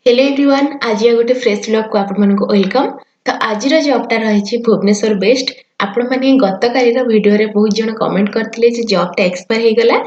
Hello everyone आज गोटे fresh vlog को आपण मानको वेलकम। तो आज जॉबटा रही भुवनेश्वर बेस्ट। आपण माने गतकाली वीडियो रे बहुत जन कमेंट करथिले जे जॉबटा एक्सपायर हे गला।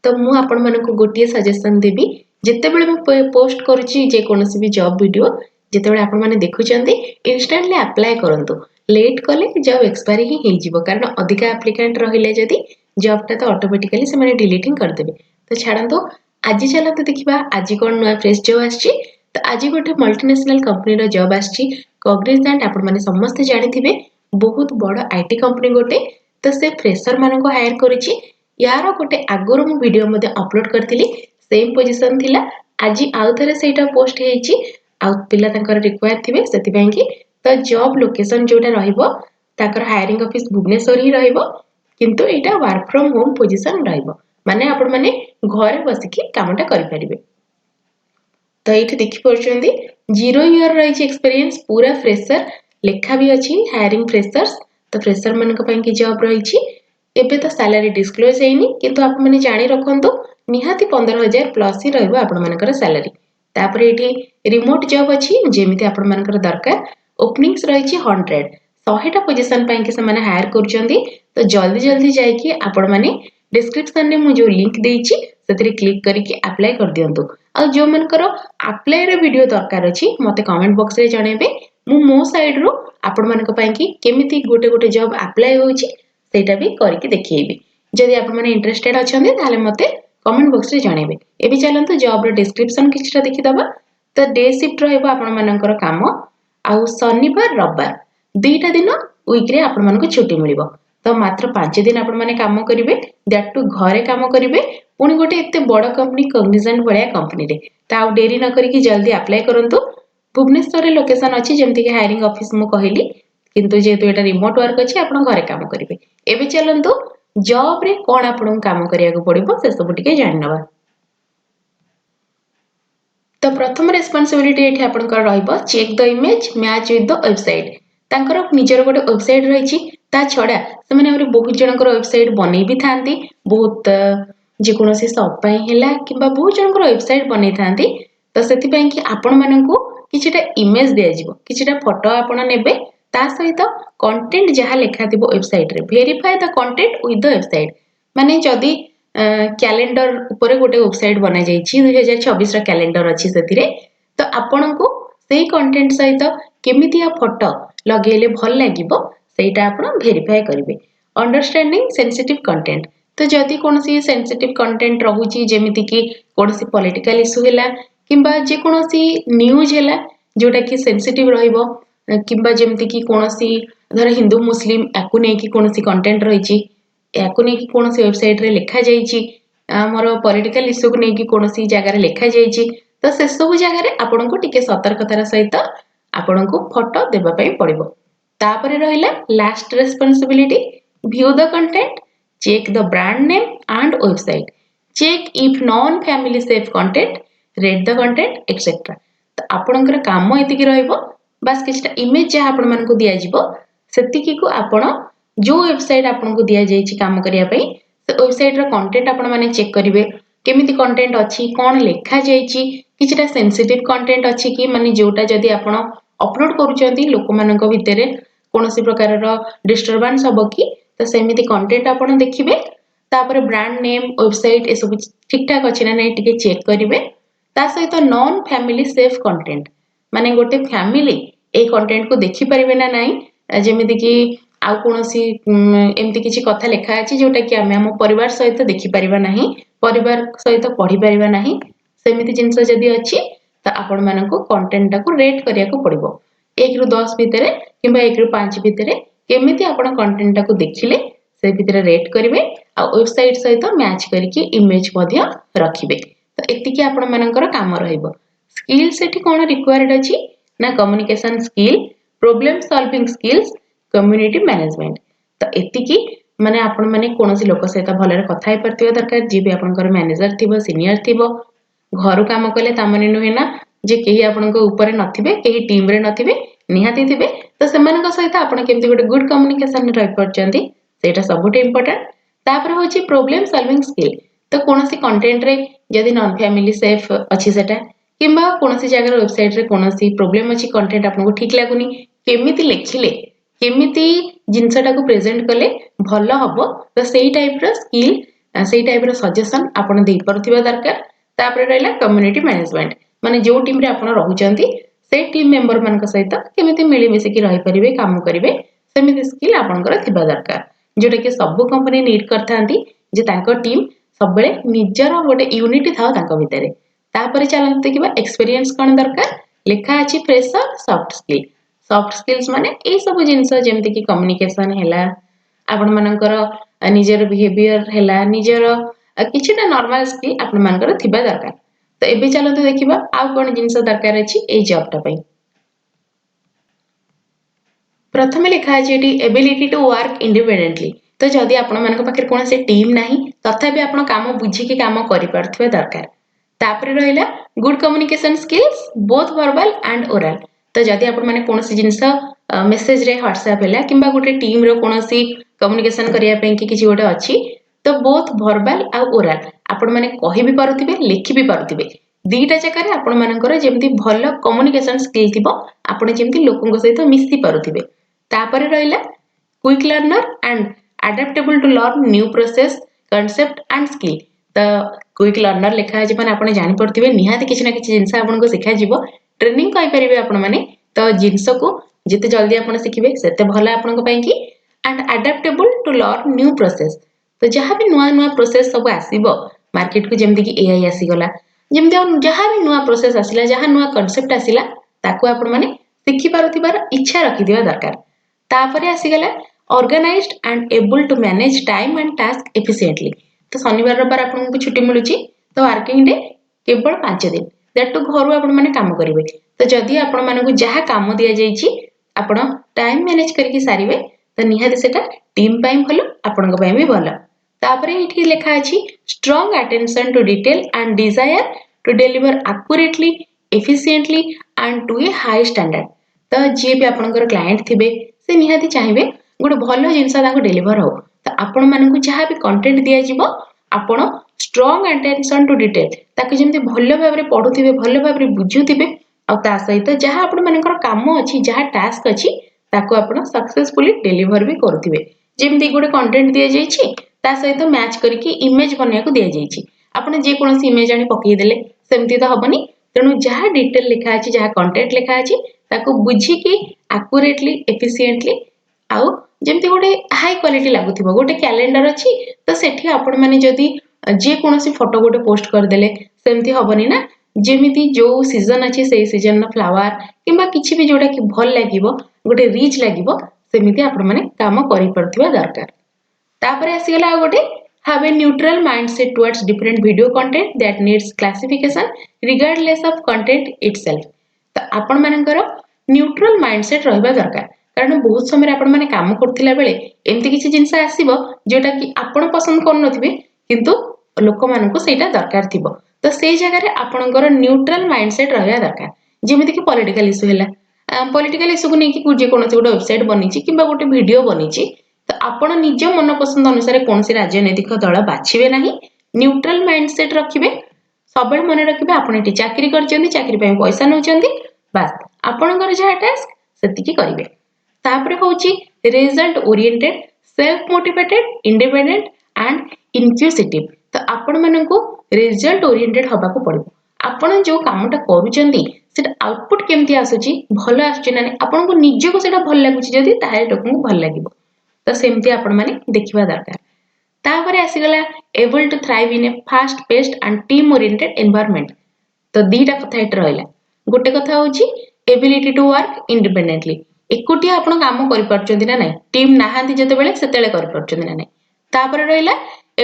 तो मु आपण मानको गोटे सजेशन देबी जते बेले मु पोस्ट करूची जे कोनोसी भी जॉब वीडियो जते बेले आपण माने देखुचंदी इंस्टेंटली अप्लाई करंतु। लेट कले जॉब एक्सपायर ही हे जिवो कारण अधिक एप्लिकेंट रहिले जदी जॉबटा तो ऑटोमेटिकली से माने डिलीटिंग कर देबे। तो छाड़ंतो आज चलते देखिबा आज कोन नया फ्रेश जॉब आछि। तो आज गोटे मल्टीनेशनल कंपनी जॉब आछि कॉग्निजेंट आपण माने समस्त जानि थिबे बहुत बड़ आईटी कंपनी गोटे। तो से फ्रेशर मानको को हायर करिछि यार गोटे आगरो मु वीडियो मध्ये अपलोड करथिली सेम पोजीशन थिला आज आउ थरे सेटा पोस्ट हेछि आउ पिला तंकर रिक्वायर थिबे सेति पय कि तो जॉब लोकेशन जोटा रहिबो ताकर हायरिंग ऑफिस भुवनेश्वर ही रहिबो किंतु एटा वर्क फ्रॉम होम पोजीशन रहिबो माने आपण माने घरे बसिकी कामटा करि परिबे। तो ये देखी पार्टी 0 ईयर रही एक्सपीरियंस पूरा फ्रेशर लेखा भी अच्छी हायरिंग फ्रेशर्स। तो फ्रेशर मान की जॉब रही एबे तो सैलरी डिस्क्लोज होनी किंतु आप मैंने जानी रखु निहाती 15,000 प्लस ही रहा सैलरी। तापर ये रिमोट जॉब अच्छी जमी आपण मानकर दरकार ओपनिंग्स रही 100टा पोजिशन पाई से हायर कर। तो जल्दी जल्दी जाकि आपण मैंने डिस्क्रिप्शन में जो लिंक देछि सेतरे क्लिक करके अप्लाई कर दियंतु। आ जो मनकर अप्लाई रे वीडियो दरकार अछि मते कमेंट बॉक्स रे जणेबे मु मो साइड रो आपण मानक पई कि केमिति गोटे गोटे जॉब अप्लाई होछि सेटा भी करके देखिएबी। जदि आपण माने इंटरेस्टेड अछंदी ताले मते कमेंट बॉक्स रे जणेबे। एबी चलंतु जॉब रो डिस्क्रिप्शन किछटा देखि दबा। तो डे शिफ्ट रहबो आपण मानकर काम आ शनिवार रविवार दुईटा दिन वीक रे आपण मानक छुट्टी मिलिबो। तो मात्र 5 दिन आपण माने काम करिवे दैट टू घरे काम करिवे पुणी गोटे एते बड़ कंपनी कॉग्निजेंट भलिया कंपनी रे। तो आउ डेरी न करिकी जल्दी अप्लाई करंतु। भुवनेश्वर रे लोकेशन अछि जेमति कि हायरिंग ऑफिस मु कहिली किंतु जेतु एटा रिमोट वर्क अछि आपण घरे काम करिवे। एबे चलंतु जॉब रे कोन आपण काम करिया को पड़िबो से सब टिके जानि नबा। तो प्रथम रेस्पोंसिबिलिटी एठी आपण कर रहइबो check the image match with the website. तांकर निजर गोटे वेबसाइट रहिछि ता छडा से माने हमरे बहुत जनकर वेबसाइट बनै भी थांती बहुत जे कोनोसी शॉप पई हैला किबा बहुत जनकर वेबसाइट बनै थांती। तो सेति पई कि आपण माननकु किछटा इमेज दिया जिवो किछटा फोटो आपण नेबे ता सहित कंटेंट जहा लेखा थिबो वेबसाइट रे verify the content with the website. माने जदी कैलेंडर ऊपर गोटे वेबसाइट बना जाइछि 2026 रा कैलेंडर अछि सेतिरे तो आपनको सेही कंटेंट सहित केमितिया फोटो लगेले भल लागिबो सेटा आपण वेरीफाई करिवे। अंडरस्टैंडिंग सेंसिटिव कंटेंट तो जदी कोनोसी सेंसिटिव कंटेंट रहुची जेमिति कि कोनोसी पॉलिटिकल इशू हैला किंबा जे कोनोसी न्यूज हैला जोटा कि सेंसिटिव रहिबो किंबा जेमिति कि कोनोसी धर हिंदू मुस्लिम याकु नै कि कोनोसी कंटेंट रहिची याकु नै कि कोनोसी वेबसाइट रे लिखा जाइची हमर पॉलिटिकल इशू को नै कि कोनोसी जगह रे लिखा जाइची तो से सब जगह रे आपनको टिके सतर्कतार सहित आपनको फोटो देबा पई पड़िबो। तापरे रहिला last responsibility view the content check the brand name and website check if non family safe content read the content etcetera. तो आपणकर काम एतिकी रहइबो बस किछटा इमेज जे आपण मानको दिया जिवो सेतिकी को आपण जो वेबसाइट आपनको दिया जाइछि काम करिया पई से वेबसाइट रो कंटेंट आपण माने चेक करिवे केमिति कंटेंट अछि कोन लेखा जाइछि किछटा सेंसिटिव कंटेंट अछि कि माने जोटा जदी आपण अपलोड करूचंती लोक मानको भितरे कोनोसी प्रकार रो डिस्टरबेंस हबो कि तो सेमिति कंटेंट आपण देखिबे। तापर ब्रांड नेम वेबसाइट ए सब ठीक ठाक अछि ना नै टिके चेक करिवे। ता सहित नॉन फैमिली सेफ कंटेंट माने गोटे फैमिली ए कंटेंट को देखि परिबे ना नै जेमिति कि आउ कोनोसी एमति किछि कथा लेखा अछि जोटा कि हम परिवार सहित देखि परिबा नाही परिवार सहित पढि परिबा नाही सेमिति जिंस जदी अछि त आपण मानको कंटेंट टाको रेट करिया को पड़िबो 1 रु 10 भितरे किबा 1 रु 5 भितरे केमिति आपण कंटेंट टाको देखिले से भितरे रेट करिवे आ वेबसाइट सहित मैच करके इमेज मध्य रखिबे। तो एतिकी आपण मानकर काम रहइबो। स्किल सेठी कोन रिक्वायर्ड अछि ना communication skill problem solving skills community management. तो एतिकी माने आपण माने कोनोसी लोक सहित भलरे कथा हे परतिबो दरकार जे भी आपनकर मैनेजर थिबो सीनियर थिबो घर काम कले तामने नुहे ना जे केही आपनको ऊपर नथिबे केही टीम रे नथिबे निहाती थिबे तो सेमानक सहित आपण केमति गोटे गुड कम्युनिकेशन रहि परचंती सेटा सबुट इंपोर्टेंट। तापर होची प्रॉब्लम सॉल्विंग स्किल तो कोनोसी कंटेंट रे जदी नॉन फैमिली सेफ अछि सेटा किंबा कोनोसी जगह वेबसाइट रे कोनोसी प्रॉब्लम अछि कंटेंट आपनको ठीक लागुनी केमिति लेखिले केमिति जिनसटा को प्रेजेंट कले भलो हबो तो सेही टाइप रो स्किल सेही टाइप रो सजेशन आपण देई परथिबा दरकार तापरे रहला कम्युनिटी मैनेजमेंट माने जो टीम रे आपण रहउचंती से टीम मेंबर मान सहित केमिति मिली मिसी की रही परिबे काम करिवे सेमिति स्किल आपनकर थिबा दरकार जोटा कि सब कंपनी नीड करथांती जे तांको टीम सबले निजर गोटे यूनिटी थाओ तांको भितरे तापरे चलंत देखिबा एक्सपीरियंस कोन दरकार लेखा अछि फ्रेशर सॉफ्ट स्किल्स माने ए सब जिंस जेमति कि कम्युनिकेशन हैला आपण मानकर निजर बिहेवियर हैला निजर किछिटा नॉर्मल स्किल आपण मानकर थिबा दरकार तो एबे चलंत देखिबा आ कोन जिंस दरकार अछि ए जॉब टा पई प्रथमे लिखा अछि एटी एबिलिटी टू वर्क इंडिपेंडेंटली तो जदि आपण मानक पाखे कोन से टीम नाही तथापि आपण काम बुझी के काम करि परथबे दरकार तापरे रहिला good communication skills both verbal and oral तो जदि आपण माने कोनोसी जिंस मेसेज रे व्हाट्सएप हैला किंबा गोटे टीम रो कोनोसी कम्युनिकेशन करिया पे कि किछि गोटे अछि तो बोथ वर्बल आ ओरल आपण माने कहि भी पारुथिबे लिखि भी पारुथिबे दीटा जकर आपण मानकर जेमति भलो कम्युनिकेशन स्किल थिबो आपण जेमति लोकन सहित मिसि पारुथिबे तापरे रहिला quick learner and adaptable to learn new process concept and skill तो क्विक लर्नर लिखा है माने आपण जानि परथिबे निहाती किछि ना किछि जिंस आपण को सिखा जिवो ट्रेनिंग कहि परिबे आपण माने तो जिंस को जिते जल्दी आपण सिखिबे सेते भला आपण को पई कि and adaptable to learn new process तो जहां भी नुआ नुआ प्रोसेस सब आसीबो मार्केट को जेमति कि एआई आसी गला जेमति जहां भी नुआ प्रोसेस आसिला जहां नुआ कांसेप्ट आसिला ताको आपण माने सिखि पारुथिबार इच्छा रखि दिबा दरकार तापरे आसी गला organized and able to manage time and task efficiently तो शनिवार रविवार आपको छुट्टी मिलुची तो वर्किंग डे केवल 5 दिन दैट टू घर आपण माने काम करिवे तो जदी आपण मानकु जहा काम दिया जाईची आपण टाइम मैनेज करके सारिवे तो निहाती सेटा टीम पाई भलो आपण को पाई भी भलो तापरे इठी लिखा अछि strong attention to detail and desire to deliver accurately efficiently and to a high standard तो जे भी आपनकर क्लाइंट थिबे से निहाती चाहिबे गोटे भलो जिनस ताको डिलीवर हो तो आपण मानकु जहा भी कंटेंट दिया जिवो आपण स्ट्रांग अटेंशन टू डिटेल ताको जेमते भलो भाबरे पढुथिबे भलो भाबरे बुझुथिबे आ ता सहित जहा आपण मानकर काम अछि जहा टास्क अछि ताको आपण सक्सेसफुली डिलीवर भी करथिबे जेमते गोटे कंटेंट दिया जाईछि ता सहित मैच करके इमेज बनिया को दिया जाईछि आपण जे कोनोसी इमेज आनी पकई देले सेमती तो हबनी तेनु जहा डिटेल लिखा अछि जहा कंटेंट लिखा अछि ताको बुझी कि एक्यूरेटली एफिशिएंटली आउ जेमती गोटे हाई क्वालिटी लागुथिबो गोटे कैलेंडर अछि तो सेठी आपण माने जदी जे कोनोसी फोटो गोटे पोस्ट कर देले सेमती हबनी ना जेमिति जो सीजन अछि से सीजन न फ्लावर किंबा किछि भी जोटा कि भल लागिवो गोटे रिच लागिवो सेमिति आपण माने काम करि परथिबा दरकार तापरे आसी गला गोटे have a neutral mindset towards different video content that needs classification regardless of content itself तो आपण मानकर न्यूट्रल माइंडसेट रहबा दरकार कारण बहुत समय आपण माने काम करथिला बेले एमती किछि जिंस आसीबो जोटा कि आपण पसंद कर नथिबे किंतु लोक मानकु सेटा दरकार थिबो तो सेई जगह रे आपणकर न्यूट्रल माइंडसेट रहबा दरकार जेमिति कि पॉलिटिकल इशू हैला पॉलिटिकल इशू को नेकी जे कोनोसी गोटे वेबसाइट बनिछि किंबा गोटे वीडियो बनिछि तो आपण निज मन पसंद अनुसार कोनसी राजनैतिक दल बाछिबे नाही न्यूट्रल माइंडसेट रखिबे सबले मन रखिबे आपण एटी चाकरी करचंदी चाकरी पय पैसा नउचंदी बस आपणकर जहा टास्क सेतिकी करिवे तापरे होची result oriented self motivated independent and inquisitive तो आपण मानकु रिजल्ट ओरिएंटेड हबा को पड़िबो आपण जो कामटा करूचंदी सेटा आउटपुट केमती आसुची भलो आसुची ना आपण को निज को सेटा भल लागुची जदी ताहे लोकन को भल लागिबो तो सेमती आपण माने देखिबा दरकार तापरे आसी गला able to thrive in a fast paced and team oriented environment तो दीटा कथा एट रहला गोटे कथा होची एबिलिटी टू वर्क इंडिपेंडेंटली एकुटिया आपण काम करि परचंदी ना नै टीम नाहांती जते बेले सेतेले करि परचंदी ना नै तापरे रहला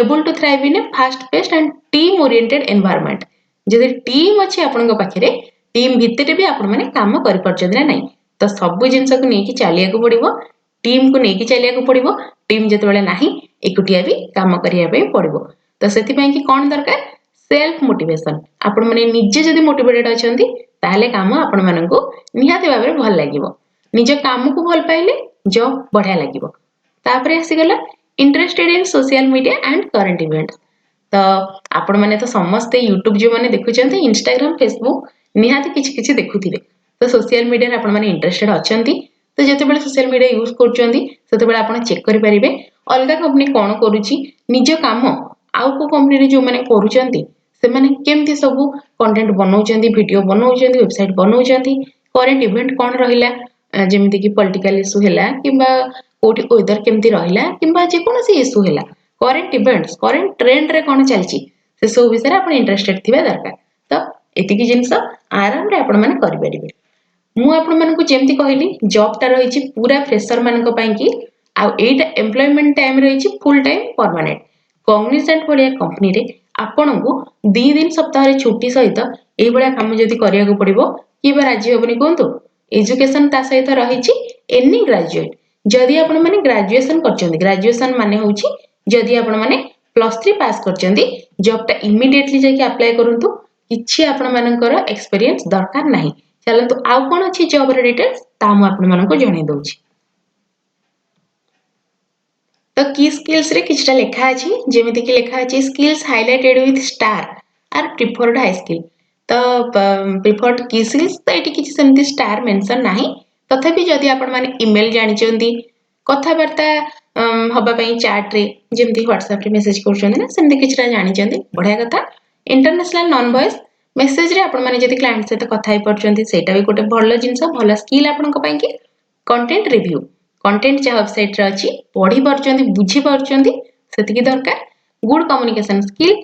able to thrive in a fast paced and team oriented environment जदि टीम अछि आपण को पाखरे टीम भितरे भी आपण माने काम करि परचंदी ना नै तो सब जिंस को नेकी चालिया को पड़िबो टीम को नेकी चालिया को पड़िबो टीम जते बेले नाही एकुटिया भी काम करिया पे पड़िबो तो सेति पय कि कोन दरकार सेल्फ मोटिवेशन आपण माने निजे जदि मोटिवेटेड अछंती ताले काम आपण माननको निहाते भाबरे भल लागिवो निज काम को भल पाइले जॉब बढ़िया लागिवो तापरे आसी गला interested in social media and current events तो आपण माने तो समस्ते यूट्यूब जो माने देखुचंती इंस्टाग्राम फेसबुक निहाती किछि किछि देखुथिबे तो सोशल मीडिया रे आपण माने इंटरेस्टेड अछंती तो जेते बेले सोशल मीडिया यूज करचंती सेते बेले आपण चेक करि परिबे अलगा कंपनी कोन करूची निज काम आउ को कंपनी रे जो माने करूचंती से माने केमती सब कंटेंट बनाउचंती वीडियो बनाउचंती वेबसाइट बनाउचंती करंट इवेंट कोन रहिला जेमिति कि पॉलिटिकल इशू हैला किबा कोठी वेदर केमती रहिला किबा जे कोनोसी इशू हैला करंट इवेंट्स करंट ट्रेंड रे कोन चलची से सब विषय आपण इंटरेस्टेड थिबा दरकार तो एतिकी जिंस आराम रे आपण माने करि परिबे मु आपण मानकु जेमती कहली जॉब ता रहिची पूरा फ्रेशर मानक पई कि आ एटा एम्प्लॉयमेंट टाइम रहिची फुल टाइम परमानेंट कॉग्निजेंट भलिया कंपनी रे आपणको 2 दिन सप्ताह रे छुट्टी सहित एई भलिया काम जदी करिया को पड़िबो किबा राज्य होबनी कोंतो एजुकेशन ता सहित रहिची एनी ग्रेजुएट जदी आपण माने ग्रेजुएशन करचंदी ग्रेजुएशन माने होची जदी आपण माने +3 पास करचंदी जॉब ता इमीडिएटली जाके अप्लाई करंतु किछि आपण मानकर एक्सपीरियंस दरकार नाही चलंतु आउ कोन अछि जॉब रे डिटेल्स ता मु आपण मानको जणे दउची तो की स्किल्स रे किछटा लेखा अछि जेमिति कि लेखा अछि skills highlighted with star are preferred high skill तो प्रिफर्ड की स्किल्स तो एटी किछि सेमति स्टार मेंशन नाही तथापि जदि आपण माने ईमेल जानि चंदी कथा वार्ता हबा पई चैट रे जेमिति WhatsApp रे मेसेज करछन ना सेमति किछटा जानि चंदी बढ़िया कथा इंटरनेशनल नॉन वॉइस मेसेज रे आपण माने जदि क्लाइंट सहित कथा ही पड़छंती सेटा भी गोटे भलो जिंस भलो स्किल आपनको पई कि कंटेंट रिव्यू कंटेंट जा वेबसाइट रे अछि पढी परचंती बुझी परचंती सेतिकी दरकार गुड कम्युनिकेशन स्किल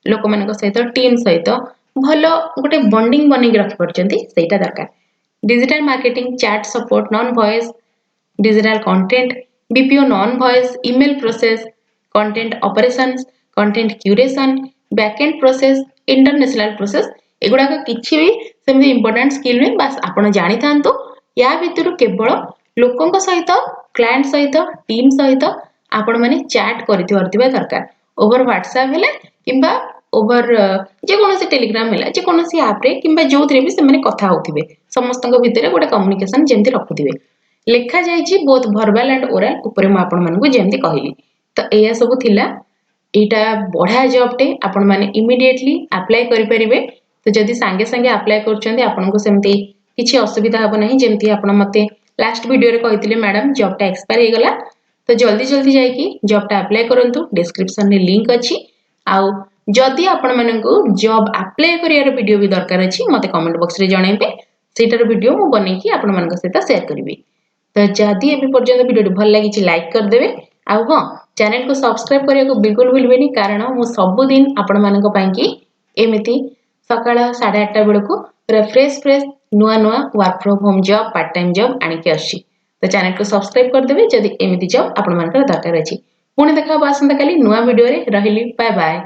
लोक मानक सहित टीम सहित भलो गोटे बॉन्डिंग बनी के रख परचंती सेटा दरकार digital marketing chat support non voice digital content BPO non voice email process content operations content curation backend process international process एगुडा किछि भी सेमि इंपोर्टेंट स्किल नै बस आपण जानि थांतो या भितरु केवल लोकंक सहित क्लाइंट सहित टीम सहित आपण माने चैट करथिबा दरकार ओवर व्हाट्सएप हेले किबा ओवर जे कोनोसी टेलीग्राम हेला जे कोनोसी ऐप रे किबा जोथरे भी से माने कथा होथिबे समस्तक भितरे गोटे कम्युनिकेशन जेमति रखुथिबे लेखा जायछि बोथ वर्बल एंड ओरल ऊपर म आपण मानकु जेमति कहली तो एया सब थिला एटा बढ़िया जॉब टे आपण माने इमीडिएटली अप्लाई करि परिबे तो जदि संगे संगे अप्लाई करचंदी आपनको सेमति किछि असुविधा हबो नाही जेमति आपण मते लास्ट वीडियो रे कहितले मैडम जॉब टा एक्सपायर हे गला तो जल्दी जल्दी जाई कि जॉब टा अप्लाई करंतु डिस्क्रिप्शन रे लिंक अछि आउ जदि आपण माननको जॉब अप्लाई करियार वीडियो भी दरकार अछि मते कमेंट बॉक्स रे जणाइबे सेटार वीडियो मु बनै कि आपण मानक सहित शेयर करबी तो जदि एबे पर्यंत वीडियो भल लागिछि लाइक कर देबे आउ हां चैनल को सब्सक्राइब करिया को बिल्कुल भूलबेनी कारण मु सब दिन आपण मानक पई कि एमिति सकाळ 8:30 बेलको फ्रेश नुआ नुआ work from home job part time job आनी के आछि तो चैनल को सब्सक्राइब कर देबे जदि एमिति जॉब आपण मानकर दरकार अछि पुणी देखा आसंता काली नुआ वीडियो रे रहिली बाय बाय।